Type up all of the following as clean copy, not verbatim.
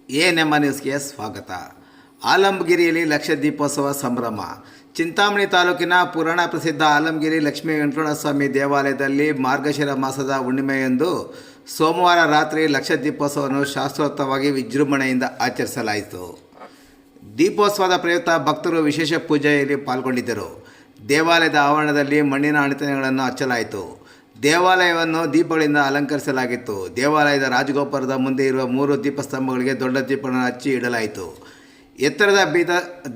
ANM ನ್ಯೂಸ್ಗೆ ಸ್ವಾಗತ. ಆಲಂಗಿರಿಯಲ್ಲಿ ಲಕ್ಷ ದೀಪೋತ್ಸವ ಸಂಭ್ರಮ. ಚಿಂತಾಮಣಿ ತಾಲೂಕಿನ ಪುರಾಣ ಪ್ರಸಿದ್ಧ ಆಲಂಗಿರಿ ಲಕ್ಷ್ಮೀ ವೆಂಕಟರಮಣಸ್ವಾಮಿ ದೇವಾಲಯದಲ್ಲಿ ಮಾರ್ಗಶಿರ ಮಾಸದ ಹುಣ್ಣಿಮೆಯಂದು ಸೋಮವಾರ ರಾತ್ರಿ ಲಕ್ಷ ದೀಪೋತ್ಸವವನ್ನು ಶಾಸ್ತ್ರೋಕ್ತವಾಗಿ ವಿಜೃಂಭಣೆಯಿಂದ ಆಚರಿಸಲಾಯಿತು. ದೀಪೋತ್ಸವದ ಪ್ರಯುಕ್ತ ಭಕ್ತರು ವಿಶೇಷ ಪೂಜೆಯಲ್ಲಿ ಪಾಲ್ಗೊಂಡಿದ್ದರು. ದೇವಾಲಯದ ಆವರಣದಲ್ಲಿ ಮಣ್ಣಿನ ಅಣತೆಗಳನ್ನು ಹಚ್ಚಲಾಯಿತು. ದೇವಾಲಯವನ್ನು ದೀಪಗಳಿಂದ ಅಲಂಕರಿಸಲಾಗಿತ್ತು. ದೇವಾಲಯದ ರಾಜಗೋಪುರದ ಮುಂದೆ ಇರುವ 3 ದೀಪಸ್ತಂಭಗಳಿಗೆ ದೊಡ್ಡ ದೀಪಗಳನ್ನು ಹಚ್ಚಿ ಇಡಲಾಯಿತು. ಎತ್ತರದ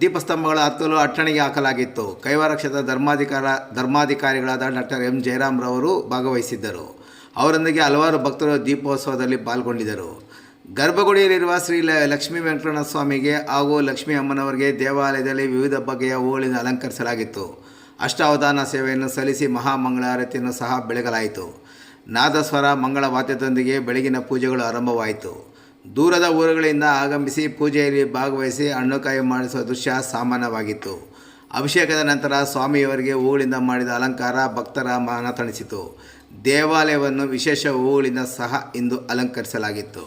ದೀಪಸ್ತಂಭಗಳ ಹತ್ತಲು ಅಟ್ಟಣಿಗೆ ಹಾಕಲಾಗಿತ್ತು. ಕೈವಾರ ಕ್ಷೇತ್ರದ ಧರ್ಮಾಧಿಕಾರಿಗಳಾದ ಡಾಕ್ಟರ್ ಎಂ ಜಯರಾಮ್ರವರು ಭಾಗವಹಿಸಿದ್ದರು. ಅವರೊಂದಿಗೆ ಹಲವಾರು ಭಕ್ತರು ದೀಪೋತ್ಸವದಲ್ಲಿ ಪಾಲ್ಗೊಂಡಿದ್ದರು. ಗರ್ಭಗುಡಿಯಲ್ಲಿರುವ ಶ್ರೀ ಲಕ್ಷ್ಮೀ ವೆಂಕಟರಮಣಸ್ವಾಮಿಗೆ ಹಾಗೂ ಲಕ್ಷ್ಮೀ ಅಮ್ಮನವರಿಗೆ ದೇವಾಲಯದಲ್ಲಿ ವಿವಿಧ ಬಗೆಯ ಹೂಗಳಿಂದ ಅಲಂಕರಿಸಲಾಗಿತ್ತು. ಅಷ್ಟಾವಧಾನ ಸೇವೆಯನ್ನು ಸಲ್ಲಿಸಿ ಮಹಾಮಂಗಳಾರತಿಯನ್ನು ಸಹ ಬೆಳಗಲಾಯಿತು. ನಾದಸ್ವರ ಮಂಗಳ ವಾದ್ಯದೊಂದಿಗೆ ಬೆಳಗಿನ ಪೂಜೆಗಳು ಆರಂಭವಾಯಿತು. ದೂರದ ಊರುಗಳಿಂದ ಆಗಮಿಸಿ ಪೂಜೆಯಲ್ಲಿ ಭಾಗವಹಿಸಿ ಹಣ್ಣುಕಾಯಿ ಮಾಡಿಸುವ ದೃಶ್ಯ ಸಾಮಾನ್ಯವಾಗಿತ್ತು. ಅಭಿಷೇಕದ ನಂತರ ಸ್ವಾಮಿಯವರಿಗೆ ಹೂಗಳಿಂದ ಮಾಡಿದ ಅಲಂಕಾರ ಭಕ್ತರ ಮನ ತಣಿಸಿತು. ದೇವಾಲಯವನ್ನು ವಿಶೇಷ ಹೂಗಳಿಂದ ಸಹ ಇಂದು ಅಲಂಕರಿಸಲಾಗಿತ್ತು.